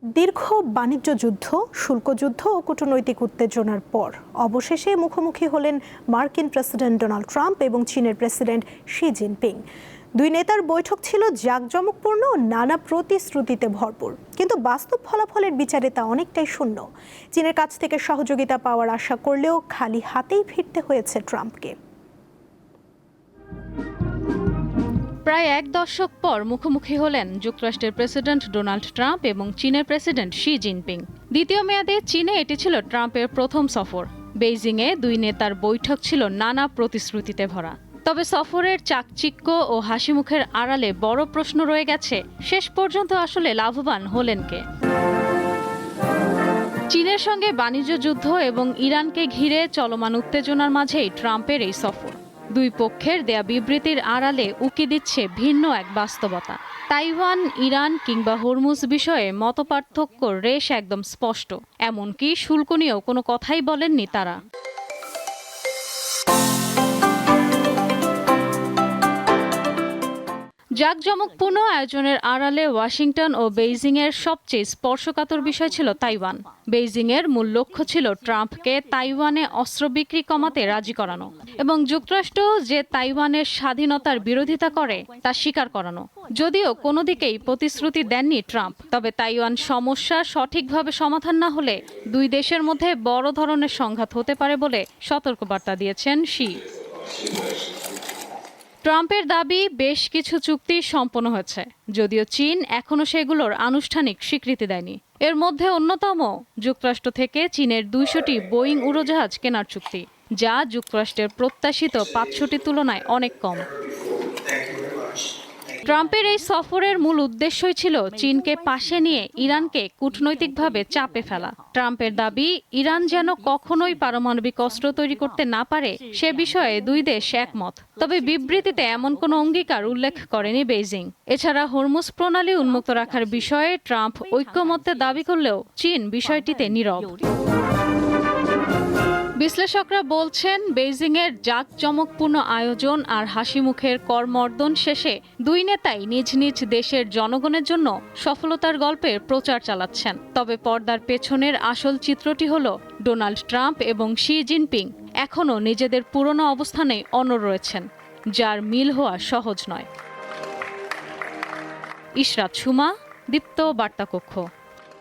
দীর্ঘ বাণিজ্য যুদ্ধ, শুল্ক যুদ্ধ ও কূটনৈতিক উত্তেজনার পর অবশেষে মুখোমুখি হলেন মার্কিন প্রেসিডেন্ট ডোনাল্ড ট্রাম্প এবং চীনের প্রেসিডেন্ট শি জিনপিং। দুই নেতার বৈঠক ছিল জাঁকজমকপূর্ণ ও নানা প্রতিশ্রুতিতে ভরপুর, কিন্তু বাস্তব ফলাফলের বিচারে তা অনেকটাই শূন্য। চীনের কাছ থেকে সহযোগিতা পাওয়ার আশা করলেও খালি হাতেই ফিরতে হয়েছে ট্রাম্পকে। প্রায় এক দশক পর মুখোমুখি হলেন যুক্তরাষ্ট্রের প্রেসিডেন্ট ডোনাল্ড ট্রাম্প এবং চীনের প্রেসিডেন্ট শি জিনপিং। দ্বিতীয় মেয়াদে চীনে এটি ছিল ট্রাম্পের প্রথম সফর। বেইজিংয়ে দুই নেতার বৈঠক ছিল নানা প্রতিশ্রুতিতে ভরা। তবে সফরের চাকচিক্য ও হাসিমুখের আড়ালে বড় প্রশ্ন রয়ে গেছে, শেষ পর্যন্ত আসলে লাভবান হলেন কে? চীনের সঙ্গে বাণিজ্য যুদ্ধ এবং ইরানকে ঘিরে চলমান উত্তেজনার মাঝেই ট্রাম্পের এই সফর। দুই পক্ষের দেয়া বিবৃতির আড়ালে উকি দিচ্ছে ভিন্ন এক বাস্তবতা। তাইওয়ান, ইরান কিংবা হরমুজ বিষয়ে মতপার্থক্য রেশ একদম স্পষ্ট। এমনকি শুল্ক নিয়েও কোনো কথাই বলেননি তারা। জাঁকজমকপূর্ণ আয়োজনের আড়ালে ওয়াশিংটন ও বেইজিংয়ের সবচেয়ে স্পর্শকাতর বিষয় ছিল তাইওয়ান। বেইজিংয়ের মূল লক্ষ্য ছিল ট্রাম্পকে তাইওয়ানে অস্ত্র বিক্রি কমাতে রাজি করানো এবং যুক্তরাষ্ট্র যে তাইওয়ানের স্বাধীনতার বিরোধিতা করে তা স্বীকার করানো। যদিও কোনো দিকেই প্রতিশ্রুতি দেননি ট্রাম্প, তবে তাইওয়ান সমস্যা সঠিকভাবে সমাধান না হলে দুই দেশের মধ্যে বড় ধরনের সংঘাত হতে পারে বলে সতর্কবার্তা দিয়েছেন শি। ট্রাম্পের দাবি, বেশ কিছু চুক্তি সম্পন্ন হয়েছে, যদিও চীন এখনো সেগুলোর আনুষ্ঠানিক স্বীকৃতি দেয়নি। এর মধ্যে অন্যতম যুক্তরাষ্ট্র থেকে চীনের ২০০টি বোয়িং উড়োজাহাজ কেনার চুক্তি, যা যুক্তরাষ্ট্রের প্রত্যাশিত ৫০০টির তুলনায় অনেক কম। ট্রাম্পের এই সফরের মূল উদ্দেশ্যই ছিল চীনকে পাশে নিয়ে ইরানকে কূটনৈতিকভাবে চাপে ফেলা। ট্রাম্পের দাবি, ইরান যেন কখনোই পারমাণবিক অস্ত্র তৈরি করতে না পারে সে বিষয়ে দুই দেশ একমত। তবে বিবৃতিতে এমন কোনো অঙ্গীকার উল্লেখ করেনি বেইজিং। এছাড়া হরমুজ প্রণালী উন্মুক্ত রাখার বিষয়ে ট্রাম্প ঐকমত্যের দাবি করলেও চীন বিষয়টিতে নীরব। বিশ্লেষকরা বলছেন, বেইজিংয়ের জাঁকজমকপূর্ণ আয়োজন আর হাসিমুখের করমর্দন শেষে দুই নেতাই নিজ নিজ দেশের জনগণের জন্য সফলতার গল্পের প্রচার চালাচ্ছেন। তবে পর্দার পেছনের আসল চিত্রটি হলো, ডোনাল্ড ট্রাম্প এবং শি জিনপিং এখনও নিজেদের পুরনো অবস্থানেই অনড় রয়েছেন, যার মিল হওয়া সহজ নয়। ইশরাত সুমা, দীপ্ত বার্তা কক্ষ।